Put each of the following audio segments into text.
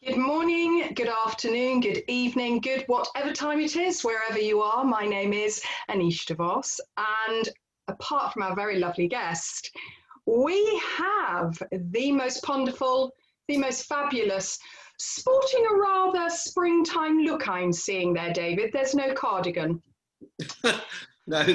Good morning, good afternoon, good evening, good whatever time it is, wherever you are. My name is Aneesh de Vos, and apart from our very lovely guest, we have the most ponderful, the most fabulous, sporting a rather springtime look I'm seeing there, David. There's no cardigan. No,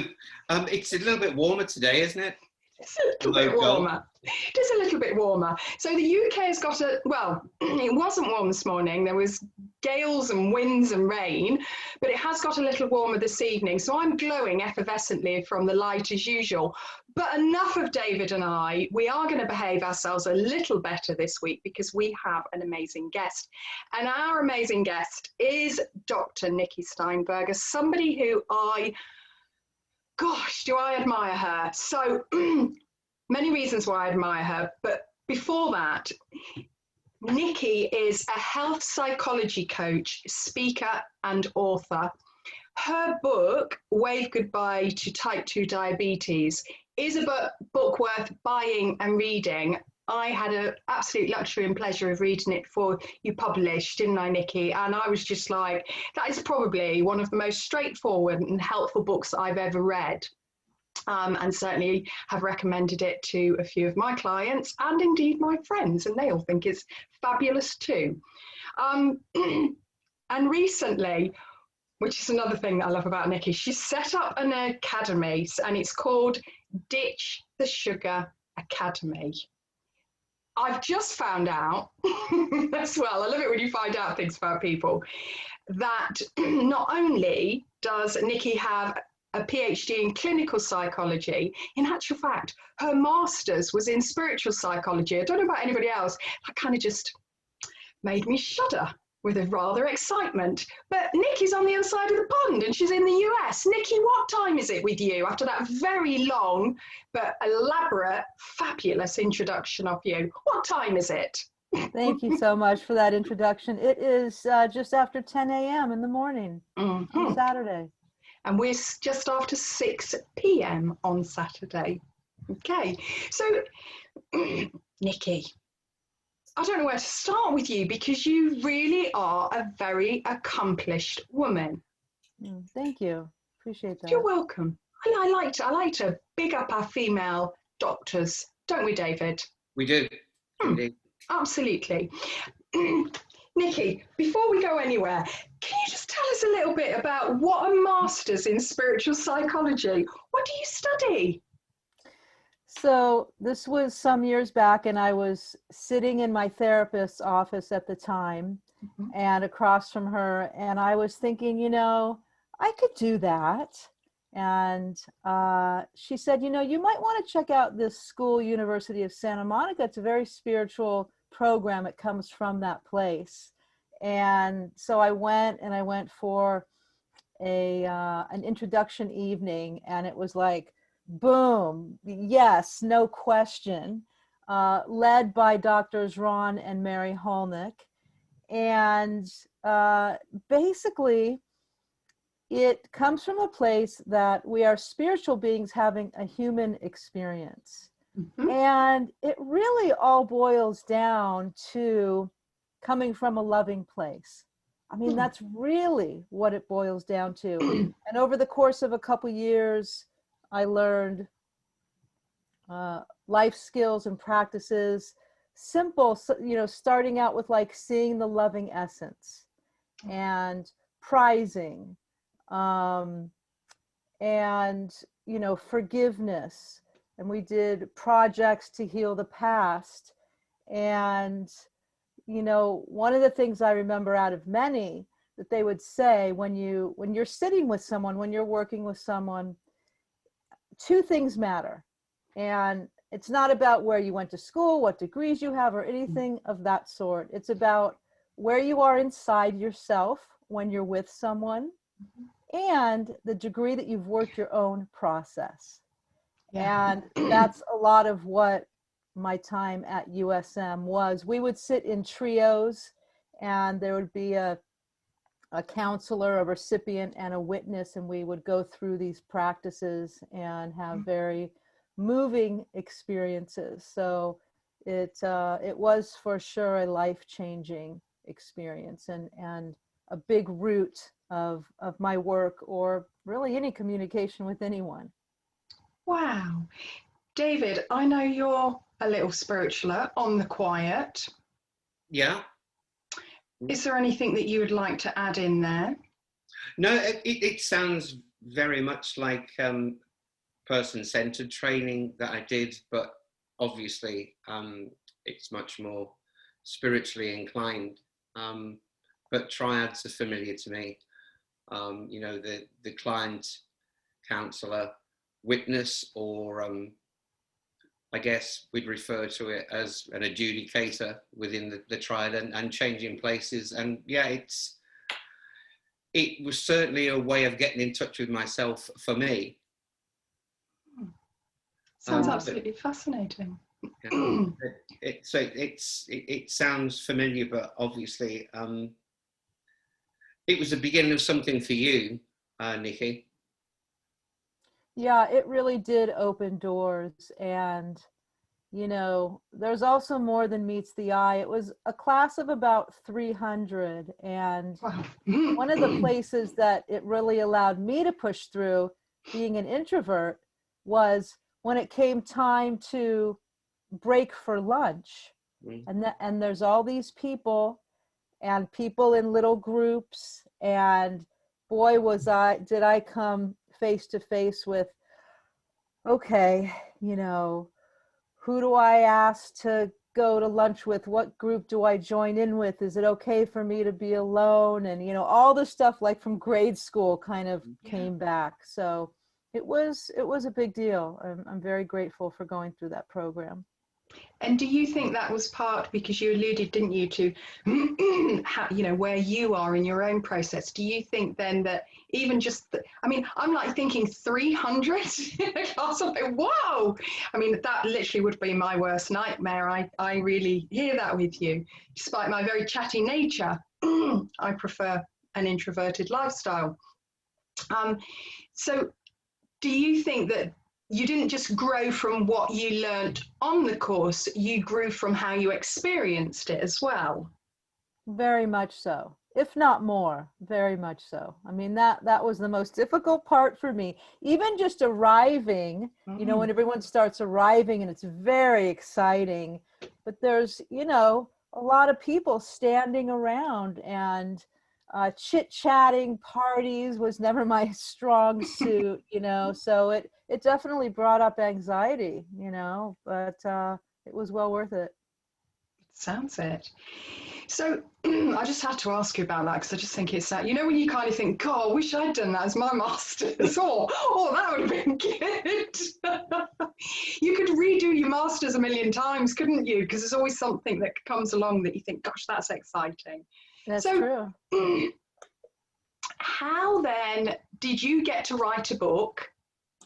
it's a little bit warmer today, isn't it? It's a little bit warmer. It is a little bit warmer. So the UK has got well, it wasn't warm this morning. There was gales and winds and rain, but it has got a little warmer this evening. So I'm glowing effervescently from the light as usual. But enough of David and I. We are going to behave ourselves a little better this week because we have an amazing guest. And our amazing guest is Dr. Nicki Steinberger, somebody who gosh, do I admire her. So many reasons why I admire her. But before that, Nicki is a health psychology coach, speaker, and author. Her book, Wave Goodbye to Type 2 Diabetes, is a book worth buying and reading. I had an absolute luxury and pleasure of reading it before you published, didn't I, Nicki? And I was just like, that is probably one of the most straightforward and helpful books that I've ever read. And certainly have recommended it to a few of my clients and indeed my friends, and they all think it's fabulous too. And recently, which is another thing that I love about Nicki, she set up an academy, and it's called Ditch the Sugar Academy. I've just found out as well, I love it when you find out things about people, that not only does Nicki have a PhD in clinical psychology, in actual fact, her master's was in spiritual psychology. I don't know about anybody else. That kind of just made me shudder with a rather excitement. But Nicki's on the other side of the pond and she's in the US. Nicki, what time is it with you after that very long but elaborate, fabulous introduction of you? What time is it? Thank you so much for that introduction. It is just after 10 a.m. in the morning on Saturday. And we're just after 6 p.m. on Saturday. Okay, so Nicki, I don't know where to start with you because you really are a very accomplished woman. Thank you. Appreciate that. You're welcome. I like to big up our female doctors, don't we, David? We do. Indeed. Absolutely. Nicki, before we go anywhere, can you just tell us a little bit about what a master's in spiritual psychology? What do you study? So this was some years back, and I was sitting in my therapist's office at the time, and across from her, and I was thinking, I could do that. And she said, you might want to check out this school, University of Santa Monica. It's a very spiritual program. It comes from that place. And so I went for an introduction evening, and it was like, boom, yes, no question, led by Doctors Ron and Mary Holnick. And basically, it comes from a place that we are spiritual beings having a human experience. And it really all boils down to coming from a loving place. I mean, that's really what it boils down to. And over the course of a couple years, I learned life skills and practices, simple, starting out with like seeing the loving essence and prizing, and, forgiveness. And we did projects to heal the past. And, one of the things I remember out of many that they would say when you're sitting with someone, when you're working with someone, two things matter. And it's not about where you went to school, what degrees you have, or anything of that sort. It's about where you are inside yourself when you're with someone, and the degree that you've worked your own process. And that's a lot of what my time at USM was. We would sit in trios, and there would be a counselor, a recipient, and a witness, and we would go through these practices and have very moving experiences. So it was for sure a life-changing experience and a big root of my work, or really any communication with anyone. Wow. David, I know you're a little spiritualer on the quiet. Yeah. Is there anything that you would like to add in there? No, it sounds very much like person-centered training that I did, but obviously it's much more spiritually inclined. But triads are familiar to me. You know, the client, counsellor, witness, or I guess we'd refer to it as an adjudicator within the triad, and changing places. And yeah, it was certainly a way of getting in touch with myself for me. Sounds absolutely fascinating. Yeah. It sounds familiar, but obviously it was the beginning of something for you, Nicki. Yeah, it really did open doors. And, you know, there's also more than meets the eye. It was a class of about 300. And Wow. one of the places that it really allowed me to push through, being an introvert, was when it came time to break for lunch. And there's all these people, and people in little groups, and boy, did I come face to face with, okay, you know, who do I ask to go to lunch with? What group do I join in with? Is it okay for me to be alone? And, you know, all the stuff like from grade school kind of came back. So it was a big deal. I'm very grateful for going through that program. And do you think that was part, because you alluded, didn't you, to how, you know, where you are in your own process? Do you think then that even just, I mean, I'm like thinking 300 in a class, I'm like, whoa! I mean, that literally would be my worst nightmare. I really hear that with you. Despite my very chatty nature, I prefer an introverted lifestyle. So do you think that you didn't just grow from what you learned on the course, you grew from how you experienced it as well? Very much so, if not more, very much so. I mean, that was the most difficult part for me. Even just arriving, you know, when everyone starts arriving and it's very exciting, but there's, you know, a lot of people standing around, and chit-chatting, parties was never my strong suit, you know, so it definitely brought up anxiety, you know, but it was well worth it. Sounds it. So I just had to ask you about that, because I just think it's that, you know, when you kind of think, God, I wish I'd done that as my master's, or that would have been good. You could redo your master's a million times, couldn't you? Because there's always something that comes along that you think, gosh, that's exciting. That's true. How then did you get to write a book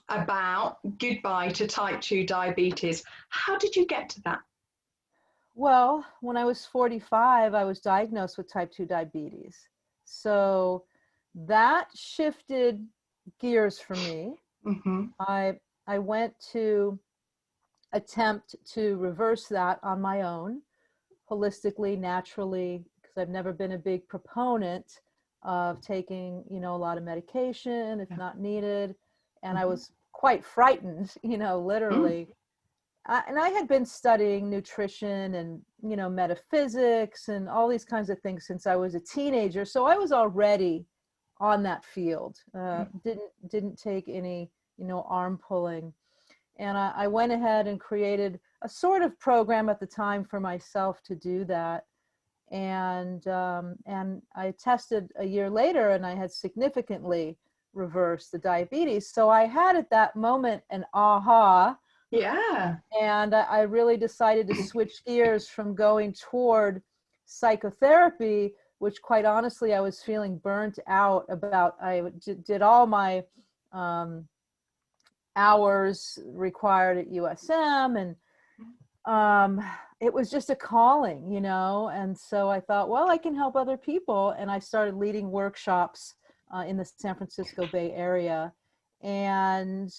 about goodbye to type 2 diabetes? How did you get to that? Well, when I was 45, I was diagnosed with type 2 diabetes. So that shifted gears for me. Mm-hmm. I went to attempt to reverse that on my own, holistically, naturally, because I've never been a big proponent of taking, you know, a lot of medication if not needed. And I was quite frightened, you know, literally. And I had been studying nutrition and, you know, metaphysics and all these kinds of things since I was a teenager. So I was already on that field. Didn't take any, you know, arm pulling. And I went ahead and created a sort of program at the time for myself to do that. And I tested a year later, and I had significantly reversed the diabetes. So I had at that moment an aha. Yeah. And I really decided to switch gears from going toward psychotherapy, which quite honestly, I was feeling burnt out about. I did all my hours required at USM, and it was just a calling, you know. And so I thought, well, I can help other people. And I started leading workshops in the San Francisco Bay Area. And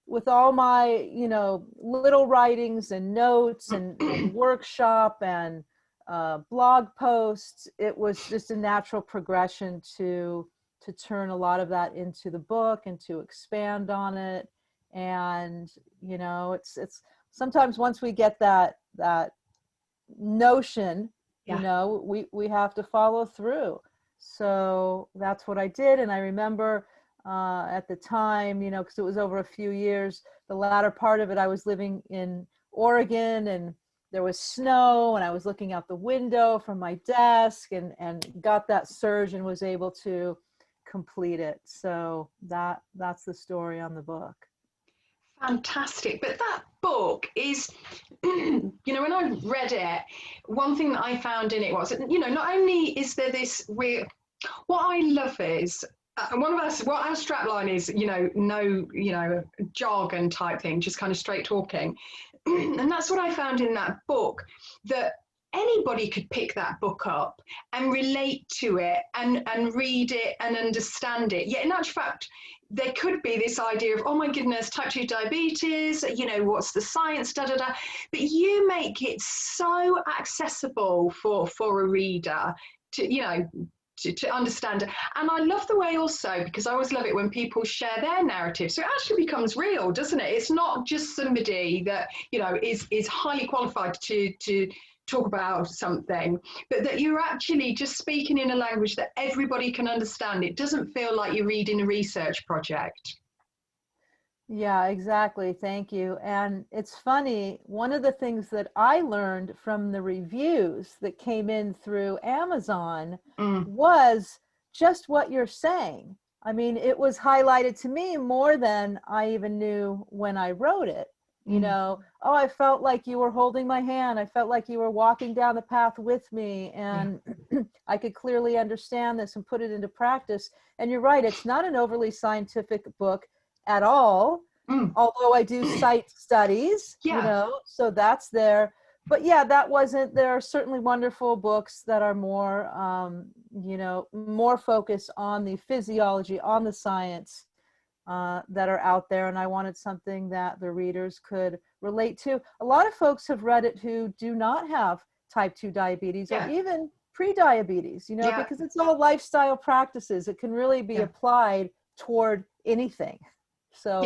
with all my, you know, little writings and notes and workshop and blog posts. It was just a natural progression to turn a lot of that into the book and to expand on it. And, you know, it's sometimes once we get that notion, you know, we have to follow through. So that's what I did. And I remember at the time, you know, because it was over a few years, the latter part of it, I was living in Oregon and there was snow and I was looking out the window from my desk and got that surge and was able to complete it. So that's the story on the book. Fantastic. But that book is, you know, when I read it, one thing that I found in it was, you know, not only is there this weird, what I love is, one of us, what our strapline is, you know, no, you know, jargon type thing, just kind of straight talking. And that's what I found in that book, that anybody could pick that book up and relate to it and read it and understand it. Yet in actual fact, there could be this idea of, oh my goodness, type 2 diabetes, you know, what's the science, da, da, da. But you make it so accessible for a reader to, you know, to understand. And I love the way also, because I always love it when people share their narrative. So it actually becomes real, doesn't it? It's not just somebody that, you know, is highly qualified to talk about something, but that you're actually just speaking in a language that everybody can understand. It doesn't feel like you're reading a research project. Yeah, exactly. Thank you. And it's funny, one of the things that I learned from the reviews that came in through Amazon was just what you're saying. I mean, it was highlighted to me more than I even knew when I wrote it. You know, oh, I felt like you were holding my hand. I felt like you were walking down the path with me. And I could clearly understand this and put it into practice. And you're right, it's not an overly scientific book at all, although I do cite studies, you know, so that's there. But yeah, that wasn't, there are certainly wonderful books that are more, you know, more focused on the physiology, on the science that are out there. And I wanted something that the readers could relate to. A lot of folks have read it who do not have type 2 diabetes or even pre-diabetes, you know, because it's all lifestyle practices. It can really be applied toward anything. So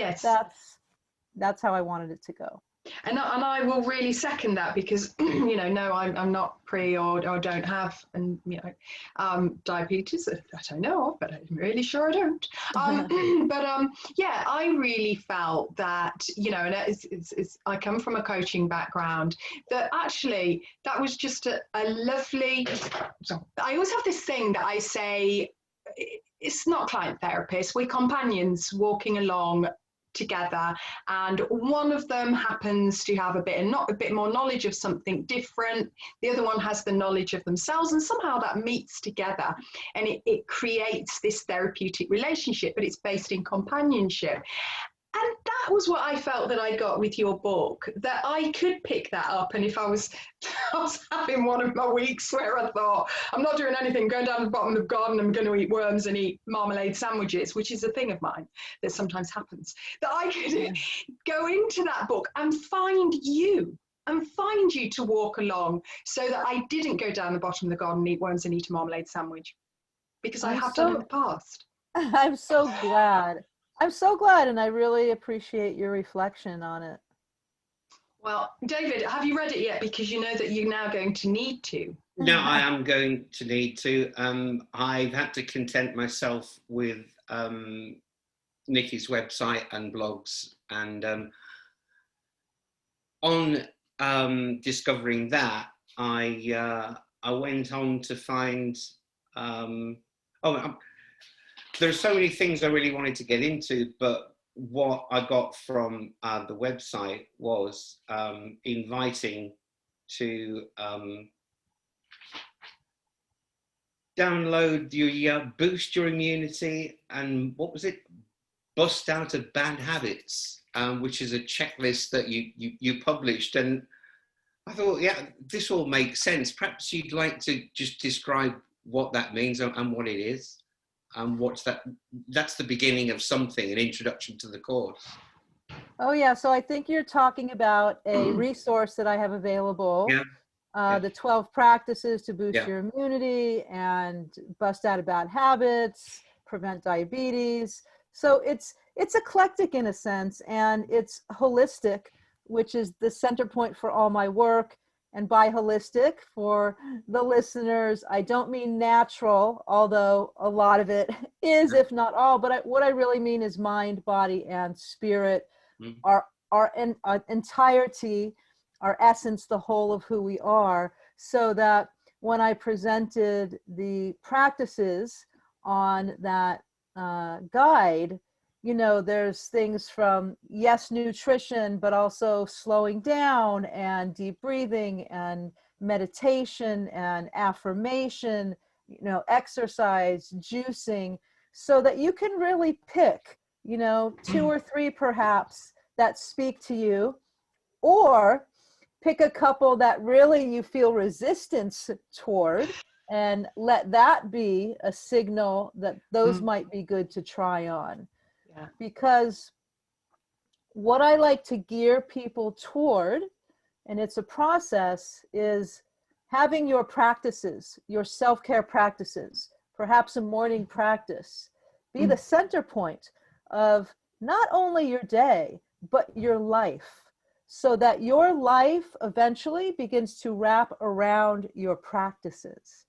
that's how I wanted it to go. And I will really second that, because you know, no, I'm not pre or don't have, and you know, diabetes. I don't know of, but I'm really sure I don't. But yeah, I really felt that, you know, and it's I come from a coaching background, that actually that was just a lovely. So I always have this thing that I say. It's not client therapists, we're companions walking along together, and one of them happens to have a bit more knowledge of something different, the other one has the knowledge of themselves, and somehow that meets together and it creates this therapeutic relationship, but it's based in companionship. And that was what I felt that I got with your book, that I could pick that up. And if I was having one of my weeks where I thought, I'm not doing anything, going down the bottom of the garden, I'm going to eat worms and eat marmalade sandwiches, which is a thing of mine that sometimes happens, that I could go into that book and find you to walk along, so that I didn't go down the bottom of the garden and eat worms and eat a marmalade sandwich, because I have done in the past. I'm so glad. I'm so glad, and I really appreciate your reflection on it. Well, David, have you read it yet? Because you know that you're now going to need to. No, I am going to need to. I've had to content myself with Nicki's website and blogs, and on discovering that, I went on to find. There's so many things I really wanted to get into, but what I got from the website was inviting to download your boost your immunity, and what was it? Bust out of bad habits, which is a checklist that you published. And I thought, yeah, this all makes sense. Perhaps you'd like to just describe what that means and what it is. What's that? That's the beginning of something, an introduction to the course. Oh yeah, so I think you're talking about a resource that I have available The 12 practices to boost Yeah. your immunity and bust out of bad habits, prevent diabetes. So it's eclectic in a sense, and it's holistic, which is the center point for all my work. And by holistic, for the listeners, I don't mean natural, although a lot of it is, if not all. But what I really mean is mind, body, and spirit, our entirety, our essence, the whole of who we are. So that when I presented the practices on that guide, you know, there's things from, yes, nutrition, but also slowing down and deep breathing and meditation and affirmation, you know, exercise, juicing, so that you can really pick, you know, 2 or 3 perhaps that speak to you, or pick a couple that really you feel resistance toward, and let that be a signal that those might be good to try on. Yeah. Because what I like to gear people toward, and it's a process, is having your practices, your self-care practices, perhaps a morning practice, be the center point of not only your day, but your life, so that your life eventually begins to wrap around your practices.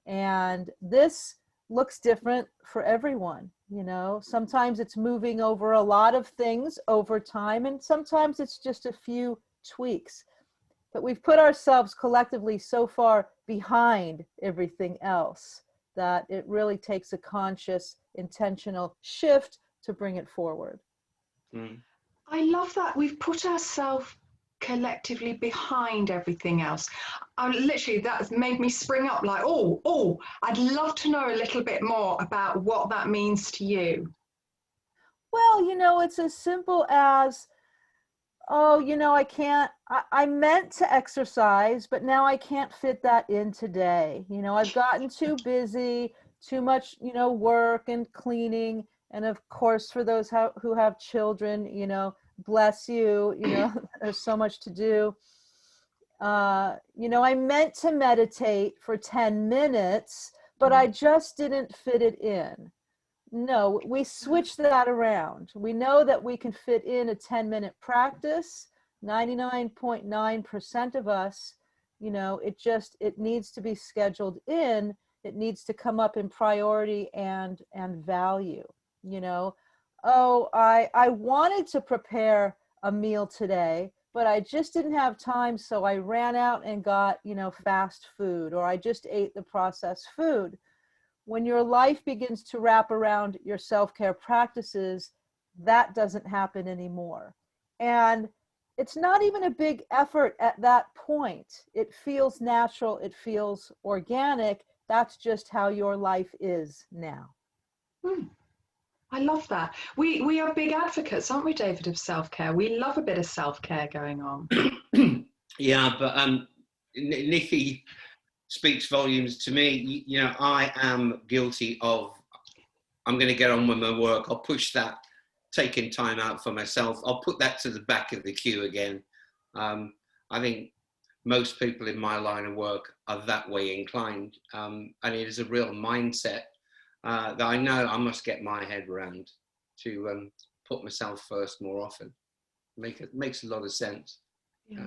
And this looks different for everyone. You know, sometimes it's moving over a lot of things over time, and sometimes it's just a few tweaks. But we've put ourselves collectively so far behind everything else that it really takes a conscious, intentional shift to bring it forward. I love that we've put ourselves collectively behind everything else. Literally, that's made me spring up like, oh, I'd love to know a little bit more about what that means to you. Well, you know, it's as simple as, oh, you know, I meant to exercise, but now I can't fit that in today. You know, I've gotten too busy, too much, you know, work and cleaning. And of course, for those who have children, you know, bless you, you know, there's so much to do. You know, I meant to meditate for 10 minutes, but I just didn't fit it in. No, we switch that around. We know that we can fit in a 10-minute practice. 99.9% of us, you know, it needs to be scheduled in. It needs to come up in priority and value, you know. Oh, I wanted to prepare a meal today, but I just didn't have time, so I ran out and got, you know, fast food, or I just ate the processed food. When your life begins to wrap around your self-care practices, that doesn't happen anymore. And it's not even a big effort at that point. It feels natural. It feels organic. That's just how your life is now. I love that. We are big advocates, aren't we, David, of self-care? We love a bit of self-care going on. Yeah, but Nicki speaks volumes to me. You know, I am guilty of, I'm going to get on with my work. I'll push that, taking time out for myself. I'll put that to the back of the queue again. I think most people in my line of work are that way inclined. And it is a real mindset that I know I must get my head around to put myself first more often. It makes a lot of sense.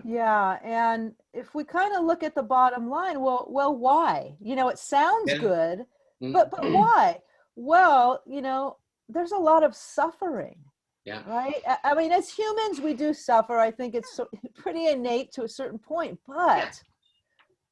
Yeah, and if we kind of look at the bottom line, well, why? You know, it sounds good, but why? Well, you know, there's a lot of suffering. Yeah. Right? I mean, as humans, we do suffer. I think it's pretty innate to a certain point, but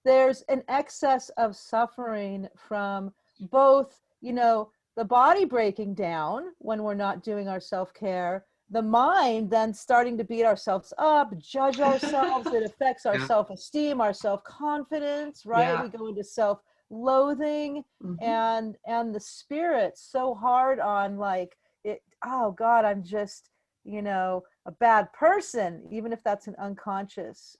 there's an excess of suffering from both, you know, the body breaking down when we're not doing our self-care, the mind then starting to beat ourselves up, judge ourselves. It affects our self-esteem, our self-confidence, right? Yeah. We go into self-loathing, and the spirit so hard on like it, oh God, I'm just, you know, a bad person, even if that's an unconscious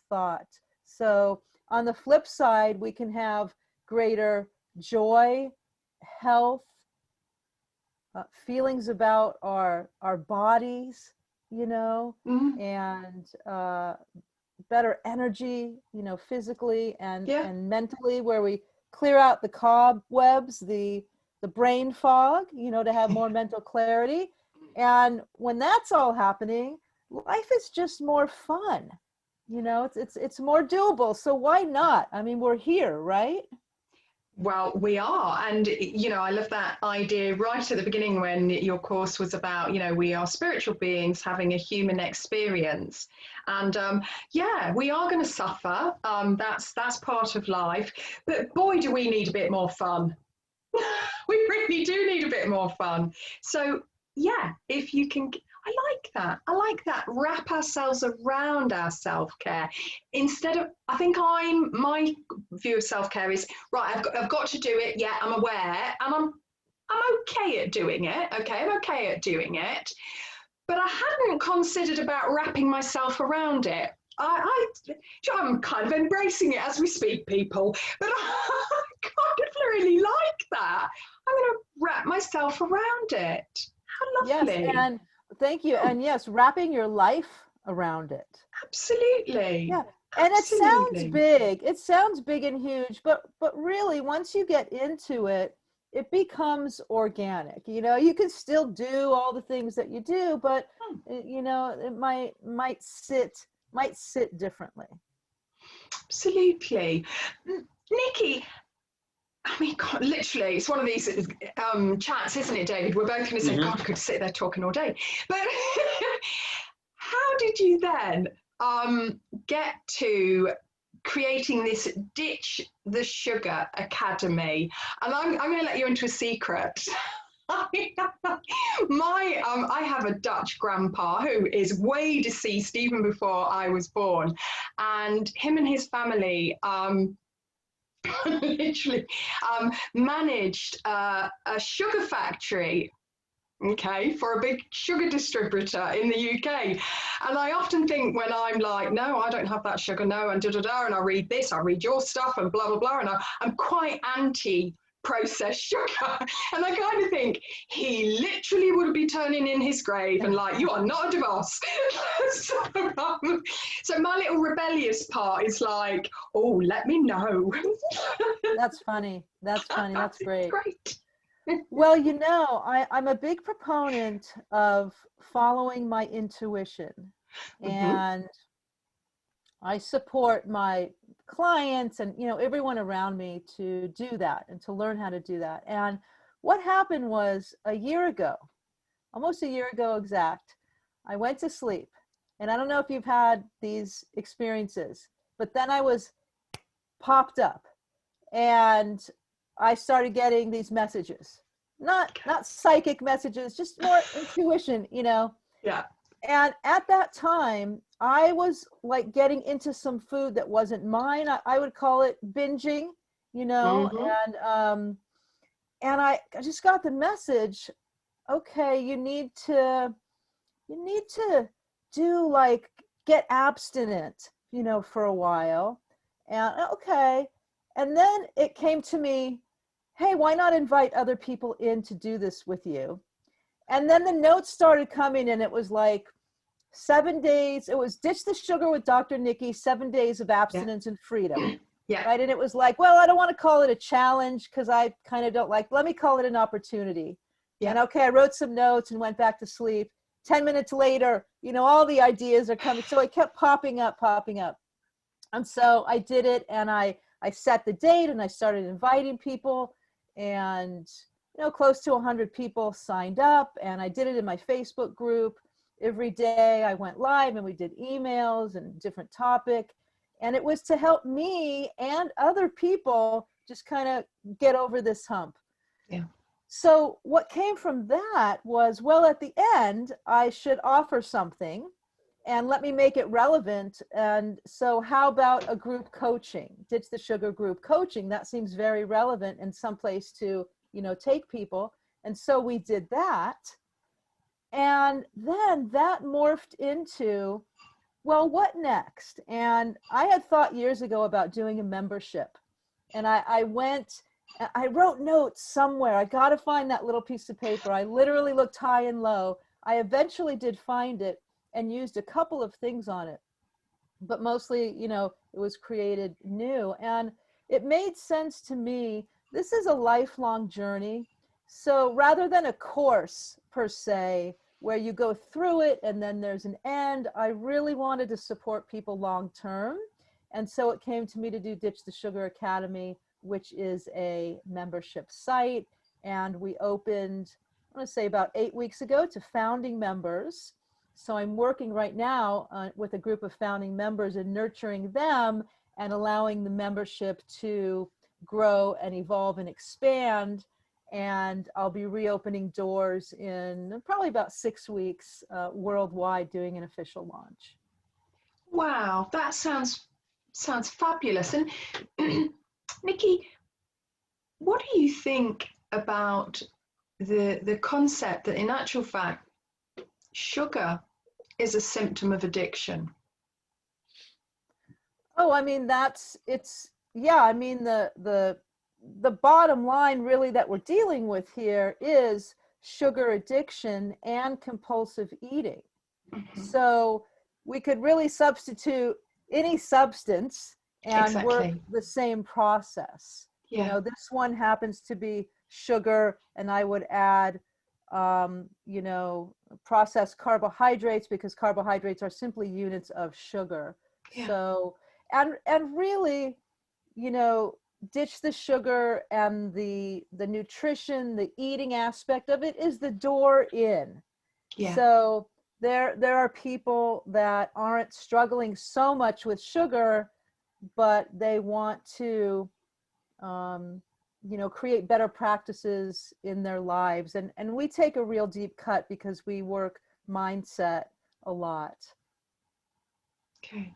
thought. So on the flip side, we can have greater joy, health, feelings about our bodies, you know, and better energy, you know, physically and Yeah. and mentally, where we clear out the cobwebs, the brain fog, you know, to have more mental clarity. And when that's all happening, life is just more fun. You know, it's more doable. So why not? I mean, we're here, right? Well, we are. And, you know, I love that idea right at the beginning when your course was about, you know, we are spiritual beings having a human experience. And yeah, we are going to suffer. That's part of life. But boy, do we need a bit more fun. We really do need a bit more fun. So, yeah, if you can, I like that. I like that. Wrap ourselves around our self care instead of. I think my view of self care is right. I've got to do it. Yeah, I'm aware, and I'm okay at doing it. Okay, I'm okay at doing it, but I hadn't considered about wrapping myself around it. I'm kind of embracing it as we speak, people, but I kind of really like that. I'm going to wrap myself around it. How Yes, lovely. and thank you. And yes, wrapping your life around it. Absolutely. Yeah. And it sounds Absolutely. big. It sounds big and huge, but really once you get into it, it becomes organic. You know, you can still do all the things that you do, but you know, it might sit differently. Absolutely. Nicki, I mean, God, literally, it's one of these chats, isn't it, David? We're both going to say, God, I could sit there talking all day. But how did you then get to creating this Ditch the Sugar Academy? And I'm going to let you into a secret. I have a Dutch grandpa who is way deceased even before I was born, and him and his family literally managed a sugar factory, okay, for a big sugar distributor in the UK. And I often think when I'm like, no, I don't have that sugar, no, and da-da-da, and I read this, I read your stuff, and blah, blah, blah, and I'm quite anti processed sugar. And I kind of think he literally would be turning in his grave and like, you are not a De Vos. So my little rebellious part is like, oh, let me know. That's funny. That's funny. That's great. Great. Well, you know, I'm a big proponent of following my intuition, and I support my clients and, you know, everyone around me to do that and to learn how to do that. And what happened was a year ago, almost a year ago exact, I went to sleep. And I don't know if you've had these experiences, but then I was popped up and I started getting these messages, not psychic messages, just more intuition, you know. Yeah. And at that time, I was like getting into some food that wasn't mine. I would call it binging, you know, and I just got the message, okay, you need to do like get abstinent, you know, for a while. And okay. And then it came to me, hey, why not invite other people in to do this with you? And then the notes started coming and it was like 7 days. It was Ditch the Sugar with Dr. Nicki, 7 days of abstinence and freedom. Yeah. Right. And it was like, well, I don't want to call it a challenge because I kind of don't like, let me call it an opportunity. Yeah. And okay, I wrote some notes and went back to sleep. 10 minutes later, you know, all the ideas are coming. So it kept popping up. And so I did it and I set the date and I started inviting people, and, you know, close to 100 people signed up, and I did it in my Facebook group. Every day I went live and we did emails and different topic. And it was to help me and other people just kind of get over this hump. Yeah. So what came from that was, well, at the end, I should offer something and let me make it relevant. And so how about a group coaching, Ditch the Sugar group coaching? That seems very relevant and someplace to, you know, take people. And so we did that. And then that morphed into, well, what next? And I had thought years ago about doing a membership. And I wrote notes somewhere. I got to find that little piece of paper. I literally looked high and low. I eventually did find it and used a couple of things on it. but mostly, you know, it was created new. And it made sense to me. This is a lifelong journey. So rather than a course per se, where you go through it and then there's an end, I really wanted to support people long term. And so it came to me to do Ditch the Sugar Academy, which is a membership site. And we opened, I want to say about 8 weeks ago, to founding members. So I'm working right now with a group of founding members and nurturing them and allowing the membership to grow and evolve and expand. And I'll be reopening doors in probably about 6 weeks worldwide, doing an official launch. Wow, that sounds fabulous. And Nicki, what do you think about the concept that in actual fact sugar is a symptom of addiction? Oh, I mean, yeah, I mean, the bottom line really that we're dealing with here is sugar addiction and compulsive eating. Mm-hmm. So we could really substitute any substance and work the same process. Yeah. You know, this one happens to be sugar, and I would add, you know, processed carbohydrates, because carbohydrates are simply units of sugar. Yeah. So, and really, you know, ditch the sugar, and the nutrition, the eating aspect of it is the door in. Yeah. So there are people that aren't struggling so much with sugar, but they want to, you know, create better practices in their lives. And we take a real deep cut because we work mindset a lot. Okay.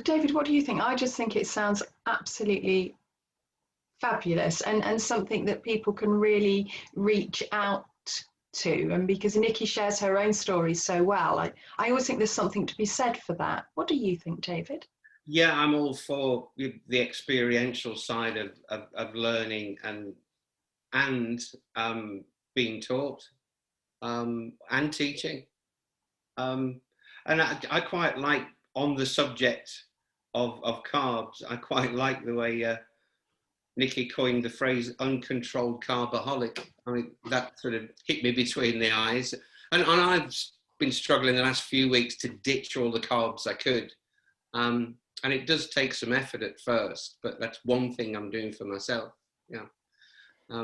David, what do you think? I just think it sounds absolutely fabulous, and something that people can really reach out to. And because Nicki shares her own story so well, I always think there's something to be said for that. What do you think, David? Yeah, I'm all for the experiential side of learning and being taught and teaching. And I quite like, on the subject of carbs, I quite like the way Nicki coined the phrase uncontrolled carboholic. I mean, that sort of hit me between the eyes. And I've been struggling the last few weeks to ditch all the carbs I could. And it does take some effort at first, but that's one thing I'm doing for myself. Yeah.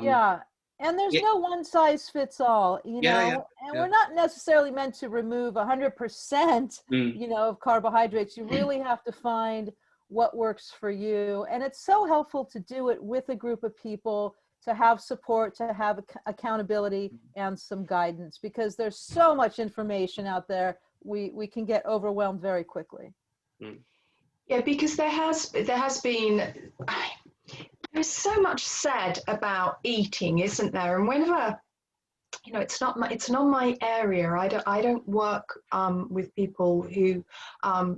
Yeah. And there's no one size fits all, you know, and we're not necessarily meant to remove 100%, you know, of carbohydrates. You really have to find what works for you. And it's so helpful to do it with a group of people, to have support, to have accountability and some guidance, because there's so much information out there. We can get overwhelmed very quickly. Yeah, because there's so much said about eating, isn't there? And whenever, you know, it's not my area. I don't work with people who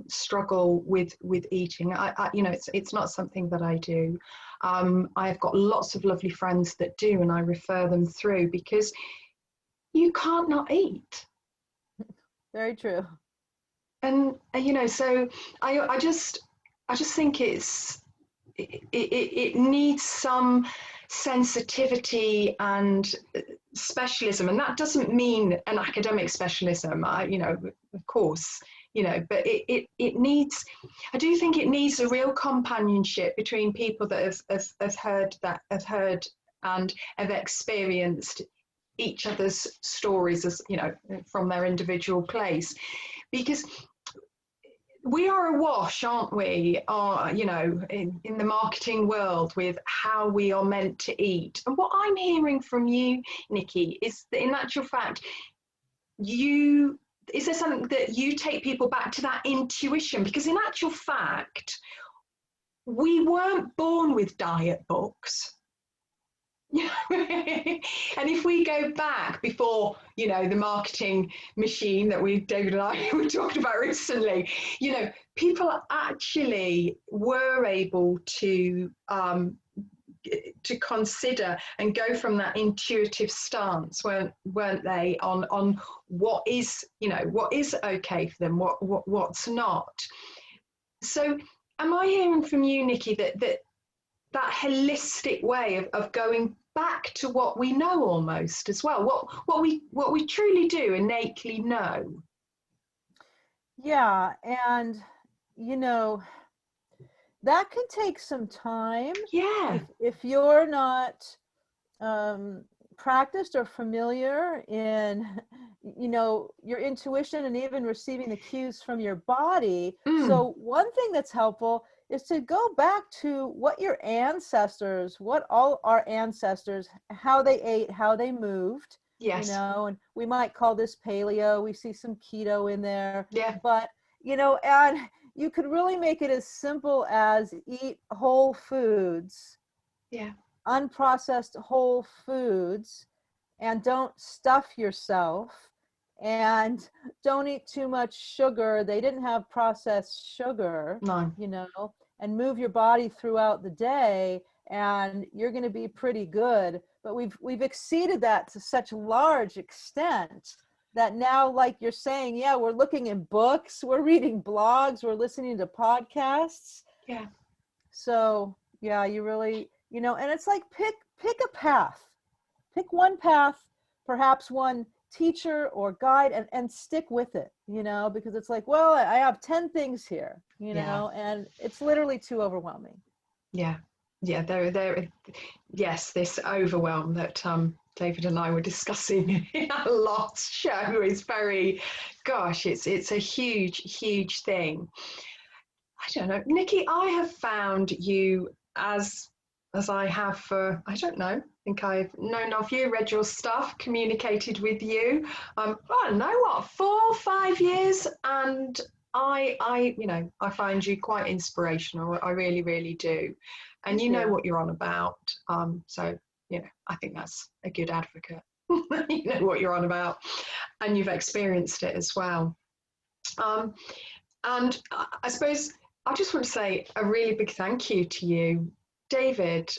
struggle with eating. I you know, it's not something that I do. I've got lots of lovely friends that do, and I refer them through, because you can't not eat. Very true. And you know, so I just think it needs some sensitivity and specialism, and that doesn't mean an academic specialism. You know, of course, you know, but it needs. I do think it needs a real companionship between people that have heard and have experienced each other's stories, as you know, from their individual place, because we are awash, aren't we, you know, in the marketing world, with how we are meant to eat. And what I'm hearing from you, Nicki, is that in actual fact, is there something that you take people back to, that intuition? Because in actual fact, we weren't born with diet books. And if we go back before, you know, the marketing machine that David and I were talking about recently, you know, people actually were able to to consider and go from that intuitive stance, weren't they, on what is, you know, what is okay for them, what's not. So am I hearing from you, Nicki, that holistic way of going back to what we know almost as well, what we truly do innately know? Yeah, and you know, that can take some time. Yeah. If you're not practiced or familiar in, you know, your intuition and even receiving the cues from your body. So one thing that's helpful is to go back to what your ancestors, what all our ancestors, how they ate, how they moved. Yes. You know, and we might call this paleo. We see some keto in there. Yeah. But, you know, and you could really make it as simple as eat whole foods. Yeah. Unprocessed whole foods, and don't stuff yourself, and don't eat too much sugar. They didn't have processed sugar. No. You know, and move your body throughout the day, and you're going to be pretty good. But we've exceeded that to such large extent that now, like you're saying, yeah, we're looking in books, we're reading blogs, we're listening to podcasts. Yeah. So yeah, you really, you know, and it's like pick a path, pick one path, perhaps one teacher or guide, and stick with it, you know, because it's like, well, I have 10 things here, you know, and it's literally too overwhelming. Yeah. There. Yes, this overwhelm that David and I were discussing in our last show is very, gosh, it's a huge thing. I don't know, Nicki, I have found you as I have for, I don't know, I think I've known of you, read your stuff, communicated with you. I don't know what, 4 or 5 years, and I you know, I find you quite inspirational. I really do, and you know what you're on about. So you know, I think that's a good advocate. You know what you're on about, and you've experienced it as well. And I suppose I just want to say a really big thank you to you, David.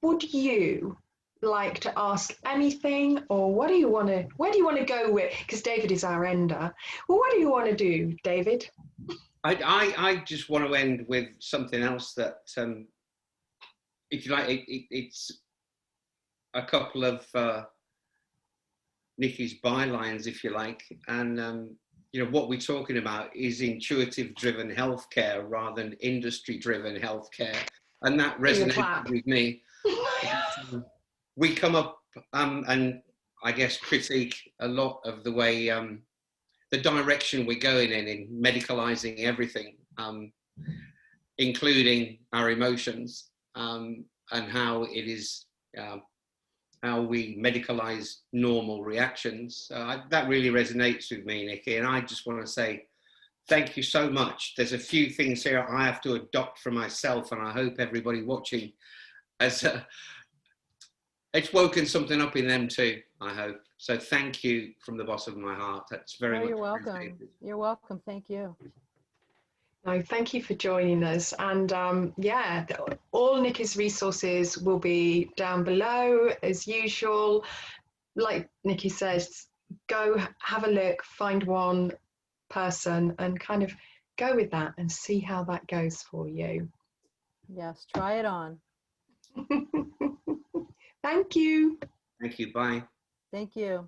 Would you like to ask anything, or where do you want to go with? Because David is our ender. Well, what do you want to do, David? I just want to end with something else that, if you like, it's a couple of Nicki's bylines, if you like, and you know, what we're talking about is intuitive-driven healthcare rather than industry-driven healthcare, and that resonated with me. We come up and I guess critique a lot of the way the direction we're going in medicalizing everything, including our emotions, and how it is how we medicalize normal reactions. That really resonates with me, Nicki, and I just want to say thank you so much. There's a few things here I have to adopt for myself, and I hope everybody watching has it's woken something up in them too, I hope. So thank you from the bottom of my heart. That's very much You're welcome. You're welcome. Thank you. No, thank you for joining us. And yeah, all Nicki's resources will be down below as usual. Like Nicki says, go have a look, find one person and kind of go with that and see how that goes for you. Yes, try it on. Thank you. Thank you. Bye. Thank you.